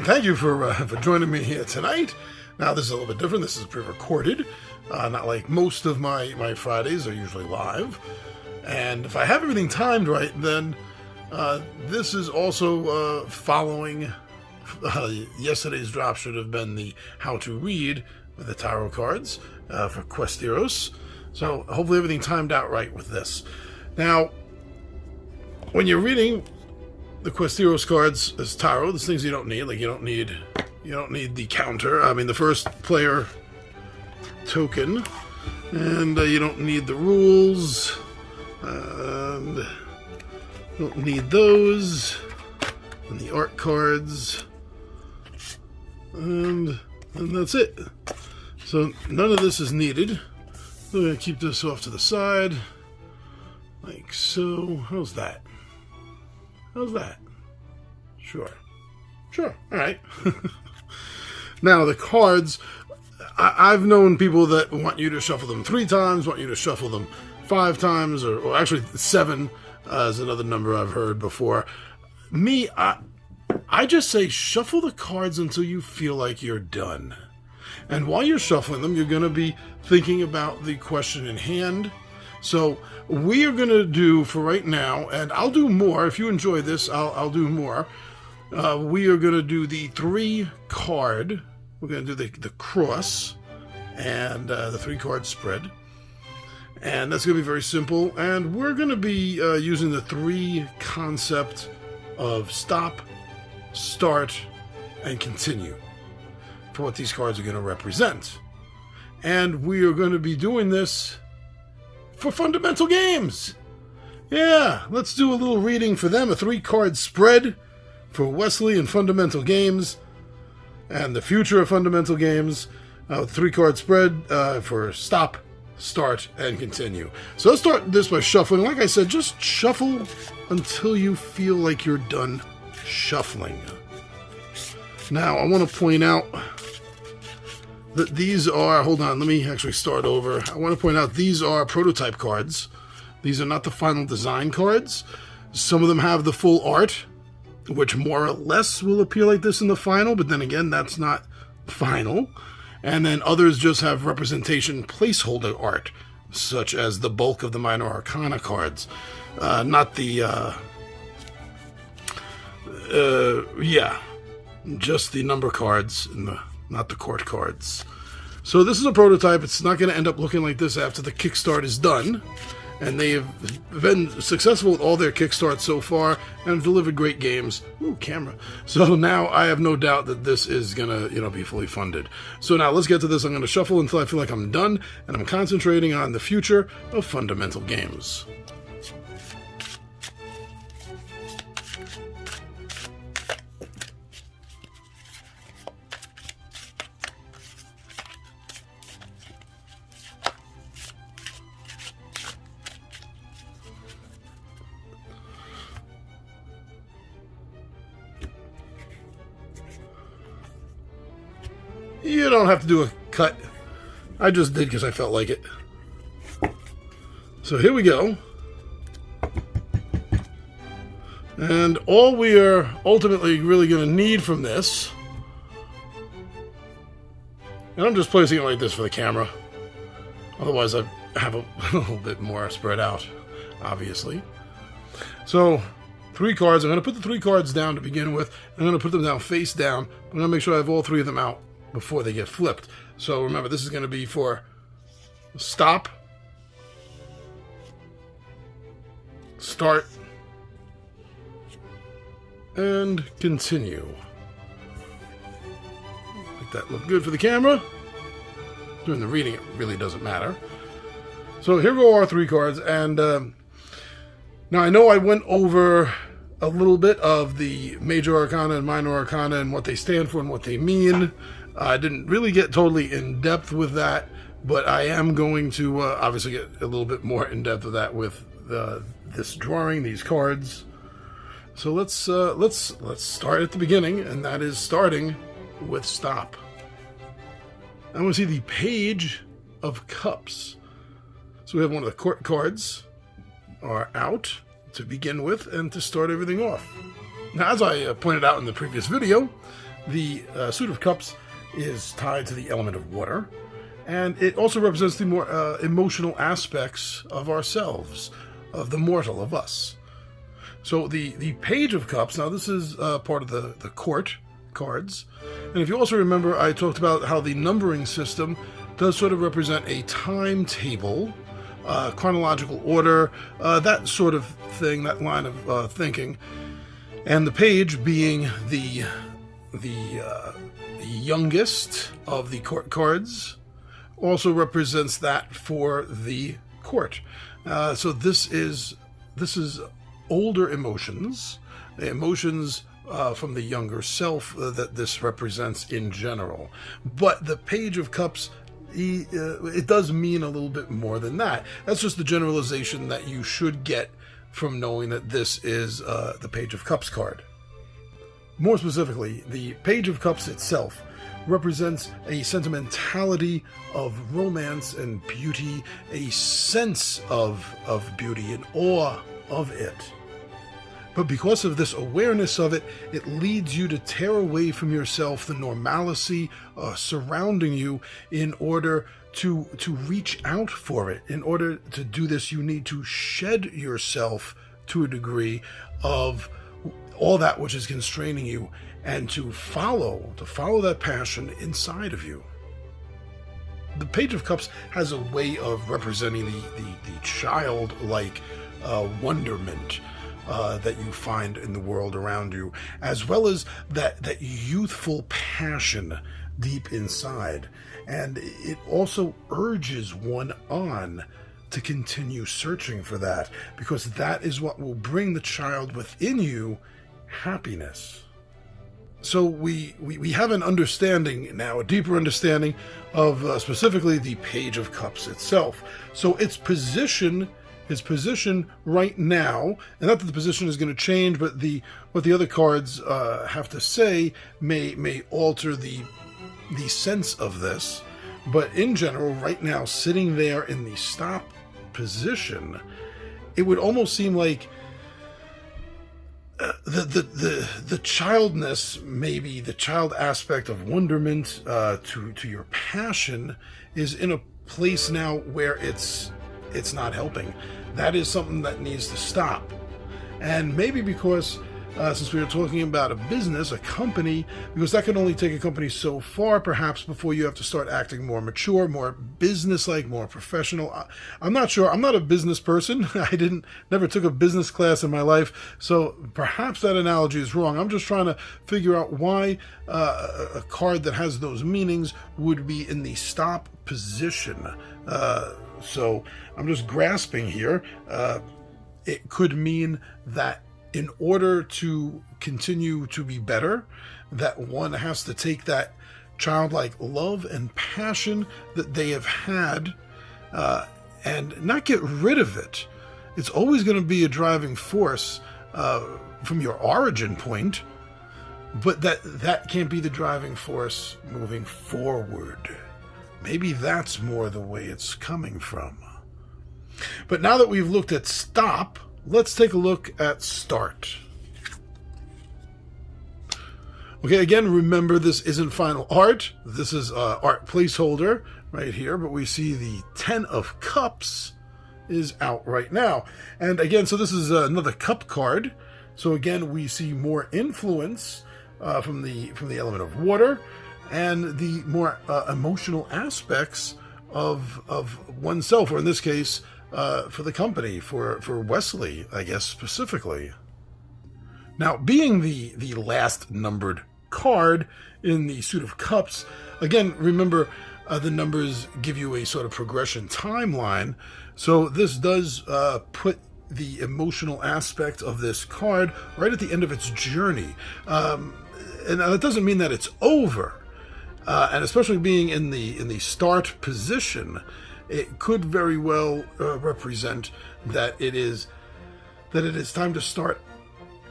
thank you for joining me here tonight. Now, this is a little bit different. This is pre-recorded. Not like most of my Fridays are usually live. And if I have everything timed right, then this is also following yesterday's drop. Should have been the how to read with the tarot cards for Questeros. So hopefully everything timed out right with this. Now, when you're reading the Questeros cards as tarot, there's things you don't need. Like you don't need the counter. I mean, the first player token, and you don't need the rules. And you don't need those, and the art cards, and that's it. So none of this is needed. We're going to keep this off to the side, like so. How's that? How's that? Sure. All right. Now, the cards, I've known people that want you to shuffle them 3 times, want you to shuffle them 5 times, or actually 7 is another number I've heard before. Me, I just say shuffle the cards until you feel like you're done. And while you're shuffling them, you're going to be thinking about the question in hand. So we are going to do, for right now, and I'll do more. If you enjoy this, I'll do more. We are going to do the 3 card. We're going to do the cross and the 3 card spread. And that's going to be very simple. And we're going to be using the 3 concept of stop, start, and continue for what these cards are going to represent. And we are going to be doing this for fundamental games. Yeah, let's do a little reading for them. A 3 card spread for Wesley and fundamental games. And the future of fundamental games. 3 card spread for stop, start, and continue. So let's start this by shuffling. Like I said, just shuffle until you feel like you're done shuffling. Now, I want to point out that these are, hold on, let me actually start over. I want to point out these are prototype cards. These are not the final design cards. Some of them have the full art, which more or less will appear like this in the final, but then again, that's not final. And then others just have representation placeholder art, such as the bulk of the Minor Arcana cards. Not the, just the number cards, and not the court cards. So this is a prototype. It's not going to end up looking like this after the kickstart is done. And they have been successful with all their kickstarts so far and have delivered great games. Ooh, camera. So now I have no doubt that this is going to, be fully funded. So now let's get to this. I'm going to shuffle until I feel like I'm done, and I'm concentrating on the future of fundamental games. You don't have to do a cut. I just did because I felt like it. So here we go. And all we are ultimately really going to need from this, and I'm just placing it like this for the camera. Otherwise, I have a little bit more spread out, obviously. So 3 cards. I'm going to put the 3 cards down to begin with. I'm going to put them down face down. I'm going to make sure I have all 3 of them out before they get flipped. So remember, this is going to be for stop, start, and continue. Make that look good for the camera. During the reading, it really doesn't matter. So here go our 3 cards. And now I know I went over a little bit of the Major Arcana and Minor Arcana and what they stand for and what they mean. I didn't really get totally in depth with that, but I am going to obviously get a little bit more in depth with that with this drawing, these cards. So let's start at the beginning, and that is starting with stop. I want to see the Page of Cups. So we have one of the court cards are out to begin with and to start everything off. Now, as I pointed out in the previous video, the suit of cups is tied to the element of water, and it also represents the more emotional aspects of ourselves, of the mortal, of us. So the Page of Cups, now this is part of the court cards, and if you also remember, I talked about how the numbering system does sort of represent a timetable, chronological order, that sort of thing, that line of thinking, and the page being the youngest of the court cards also represents that for the court. So this is older emotions, emotions from the younger self that this represents in general. But the Page of Cups, it does mean a little bit more than that. That's just the generalization that you should get from knowing that this is the Page of Cups card. More specifically, the Page of Cups itself represents a sentimentality of romance and beauty, a sense of beauty and awe of it. But because of this awareness of it, it leads you to tear away from yourself the normalcy surrounding you in order to reach out for it. In order to do this, you need to shed yourself to a degree of all that which is constraining you, and to follow that passion inside of you. The Page of Cups has a way of representing the childlike wonderment that you find in the world around you, as well as that youthful passion deep inside. And it also urges one on to continue searching for that, because that is what will bring the child within you happiness. So we have an understanding now, a deeper understanding of specifically the Page of Cups itself. So its position right now, and not that the position is going to change, but what the other cards have to say may alter the sense of this. But in general, right now, sitting there in the stop position, it would almost seem like the childness, maybe the child aspect of wonderment to your passion, is in a place now where it's not helping. That is something that needs to stop. And maybe because since we were talking about a business, a company, because that can only take a company so far, perhaps, before you have to start acting more mature, more business-like, more professional. I'm not sure. I'm not a business person. I never took a business class in my life, so perhaps that analogy is wrong. I'm just trying to figure out why a card that has those meanings would be in the stop position. So I'm just grasping here. It could mean that in order to continue to be better, that one has to take that childlike love and passion that they have had and not get rid of it. It's always going to be a driving force from your origin point, but that can't be the driving force moving forward. Maybe that's more the way it's coming from. But now that we've looked at stop, let's take a look at start. Okay, again, remember, this isn't final art. This is art placeholder right here, but we see the 10 of Cups is out right now. And again, so this is another cup card. So again, we see more influence from the element of water and the more emotional aspects of oneself, or in this case, for the company, for Wesley, I guess, specifically. Now, being the last numbered card in the suit of cups, again, remember, the numbers give you a sort of progression timeline. So this does put the emotional aspect of this card right at the end of its journey. And that doesn't mean that it's over. And especially being in the start position, it could very well represent that it is time to start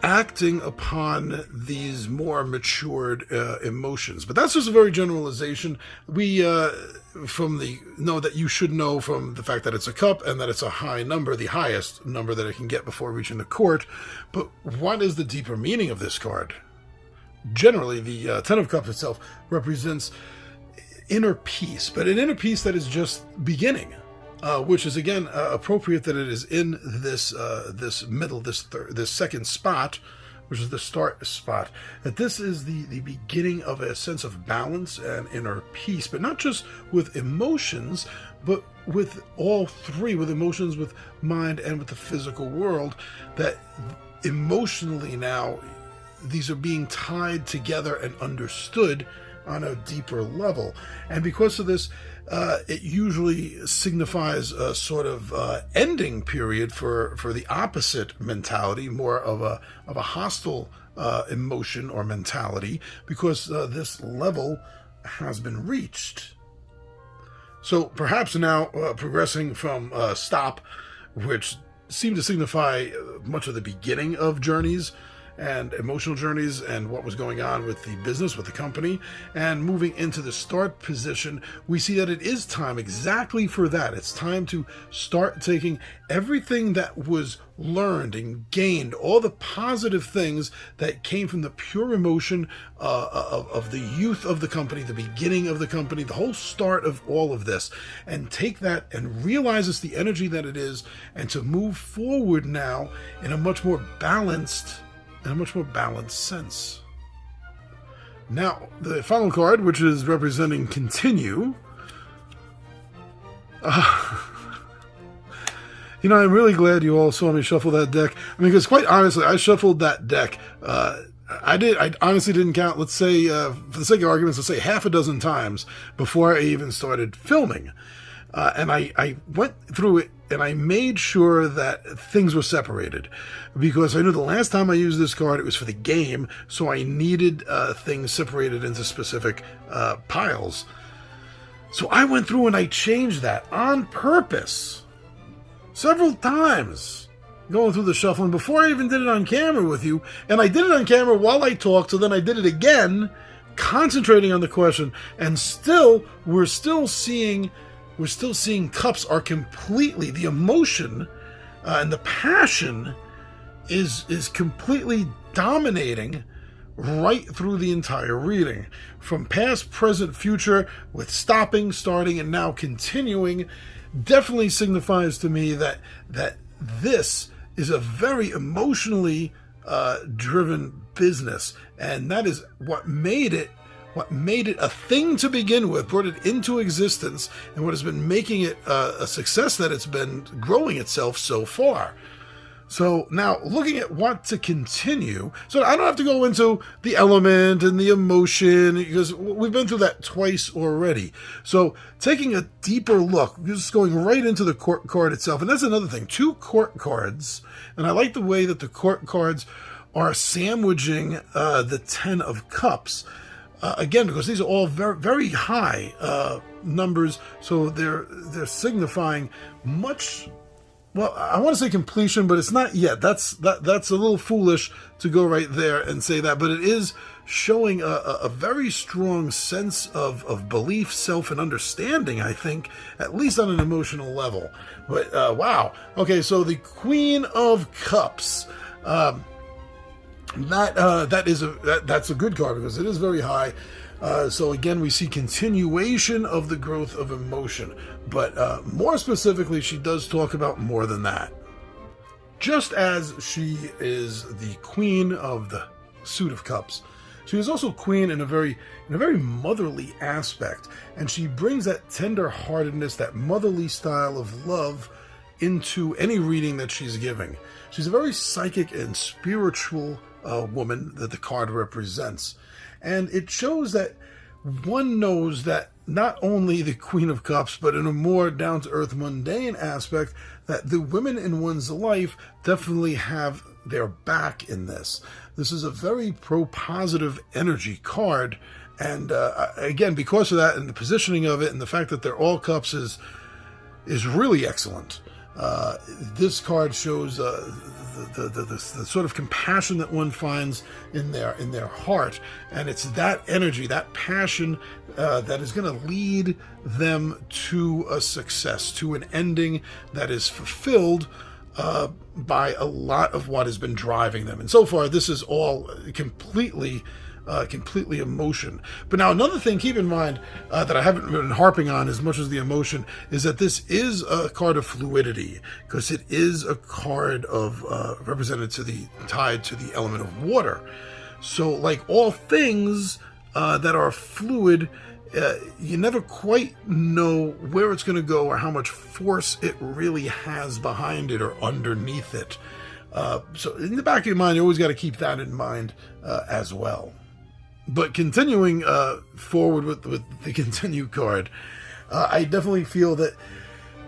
acting upon these more matured emotions. But that's just a very generalization. We know that you should know from the fact that it's a cup and that it's a high number, the highest number that it can get before reaching the court. But what is the deeper meaning of this card? generally, the Ten of Cups itself represents inner peace, but an inner peace that is just beginning, which is again appropriate that it is in this this second spot, which is the start spot. That this is the beginning of a sense of balance and inner peace, but not just with emotions, but with all three, with emotions, with mind, and with the physical world. That emotionally now, these are being tied together and understood on a deeper level. And because of this, it usually signifies a sort of ending period for the opposite mentality, more of a hostile emotion or mentality, because this level has been reached. So perhaps now progressing from stop, which seemed to signify much of the beginning of journeys and emotional journeys and what was going on with the business, with the company, and moving into the start position, we see that it is time exactly for that. It's time to start taking everything that was learned and gained, all the positive things that came from the pure emotion of the youth of the company, the beginning of the company, the whole start of all of this, and take that and realize it's the energy that it is, and to move forward now in a much more balanced sense. Now, the final card, which is representing continue. I'm really glad you all saw me shuffle that deck. I mean, because quite honestly, I shuffled that deck. I honestly didn't count, let's say, for the sake of arguments, let's say half a dozen times before I even started filming. And I went through it and I made sure that things were separated, because I knew the last time I used this card, it was for the game, so I needed things separated into specific piles. So I went through and I changed that on purpose several times, going through the shuffling before I even did it on camera with you. And I did it on camera while I talked, so then I did it again, concentrating on the question, and we're still seeing cups are completely, the emotion and the passion is completely dominating right through the entire reading. From past, present, future, with stopping, starting, and now continuing, definitely signifies to me that this is a very emotionally driven business, and that is what made it a thing to begin with, brought it into existence, and what has been making it a success that it's been growing itself so far. So now, looking at what to continue, so I don't have to go into the element and the emotion, because we've been through that twice already. So taking a deeper look, just going right into the court card itself, and that's another thing, 2 court cards, and I like the way that the court cards are sandwiching the 10 of Cups. Again, because these are all very, very high numbers, so they're signifying much. Well, I want to say completion, but it's not yet. That's a little foolish to go right there and say that, but it is showing a very strong sense of belief, self, and understanding, I think, at least on an emotional level. But wow. Okay, so the Queen of Cups. That's a good card, because it is very high. So again, we see continuation of the growth of emotion, but more specifically, she does talk about more than that. Just as she is the queen of the suit of cups, she is also queen in a very motherly aspect, and she brings that tender-heartedness, that motherly style of love into any reading that she's giving. She's a very psychic and spiritual woman that the card represents. And it shows that one knows that not only the Queen of Cups, but in a more down-to-earth, mundane aspect, that the women in one's life definitely have their back in this. This is a very pro-positive energy card. And again, because of that, and the positioning of it, and the fact that they're all cups is really excellent. This card shows the sort of compassion that one finds in their heart, and it's that energy, that passion that is going to lead them to a success, to an ending that is fulfilled by a lot of what has been driving them. And so far, this is all completely completely emotion. But now another thing, keep in mind, that I haven't been harping on as much as the emotion, is that this is a card of fluidity, because it is a card of represented tied to the element of water. So like all things that are fluid, you never quite know where it's going to go or how much force it really has behind it or underneath it. So in the back of your mind, you always got to keep that in mind as well. But continuing forward with the continue card, I definitely feel that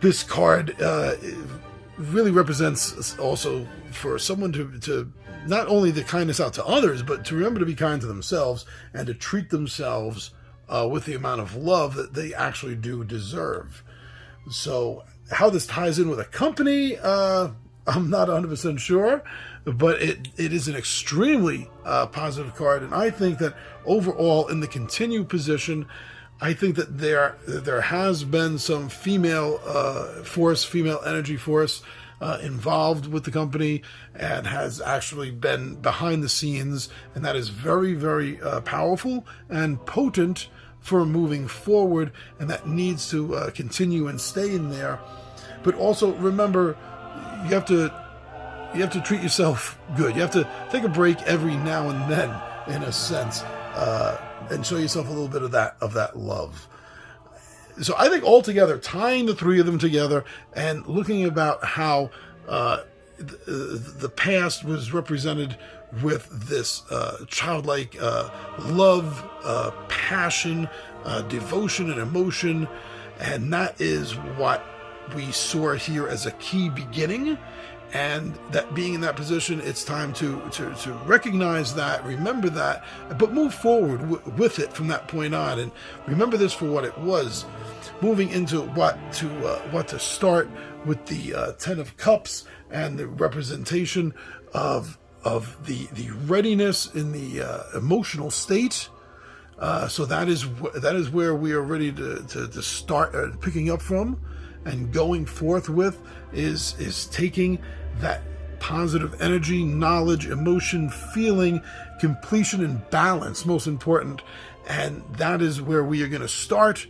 this card really represents also for someone to not only the kindness out to others, but to remember to be kind to themselves and to treat themselves with the amount of love that they actually do deserve. So how this ties in with a company, I'm not 100% sure, but it is an extremely positive card. And I think that overall in the continue position, I think that there has been some female force, female energy force involved with the company and has actually been behind the scenes. And that is very, very powerful and potent for moving forward. And that needs to continue and stay in there. But also remember, you have to treat yourself good. You have to take a break every now and then, in a sense, and show yourself a little bit of that love. So I think altogether, tying the three of them together and looking about how the past was represented with this childlike love, passion, devotion, and emotion, and that is what we saw here as a key beginning. And that being in that position, it's time to recognize that, remember that, but move forward with it from that point on, and remember this for what it was. Moving into what to start with the Ten of Cups and the representation of the readiness in the emotional state. So that is where we are ready to start picking up from. And going forth with is taking that positive energy, knowledge, emotion, feeling, completion, and balance, most important. And that is where we are going to start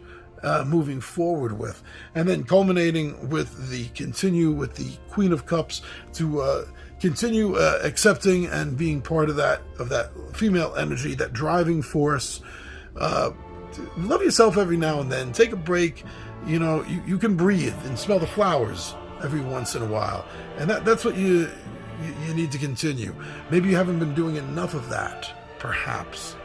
moving forward with. And then culminating with the Queen of Cups to continue accepting and being part of that female energy, that driving force. Love yourself every now and then. Take a break. You know, you can breathe and smell the flowers every once in a while. And that's what you need to continue. Maybe you haven't been doing enough of that, perhaps.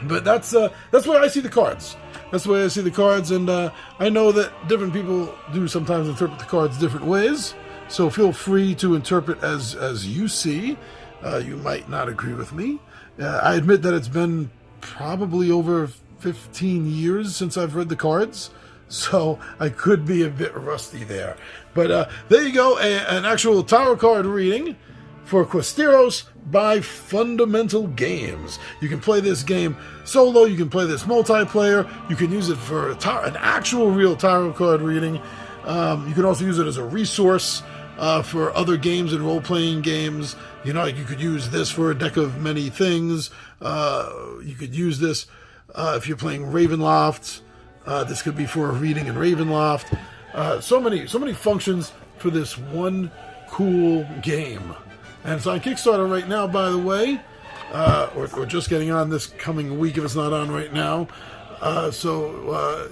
But that's the way I see the cards. That's the way I see the cards, and I know that different people do sometimes interpret the cards different ways. So feel free to interpret as you see. You might not agree with me. I admit that it's been probably over 15 years since I've read the cards. So I could be a bit rusty there. But there you go, an actual tarot card reading for Questeros by Fundamental Games. You can play this game solo, you can play this multiplayer, you can use it for an actual real tarot card reading. You can also use it as a resource for other games and role-playing games. You know, you could use this for a deck of many things. You could use this if you're playing Ravenloft. This could be for a reading in Ravenloft. So many functions for this one cool game. And it's on Kickstarter right now, by the way, or just getting on this coming week if it's not on right now. So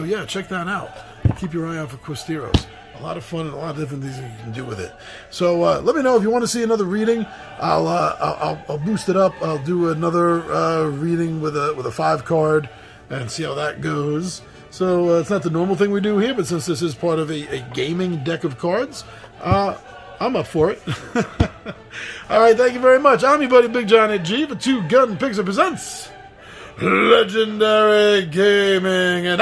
yeah, check that out. Keep your eye out for Questeros. A lot of fun and a lot of different things you can do with it. So let me know if you want to see another reading. I'll boost it up. I'll do another reading with a 5 card. And see how that goes. So it's not the normal thing we do here, but since this is part of a gaming deck of cards, I'm up for it. All right, thank you very much. I'm your buddy Big John G for Two Gun Pixie presents Legendary Gaming, and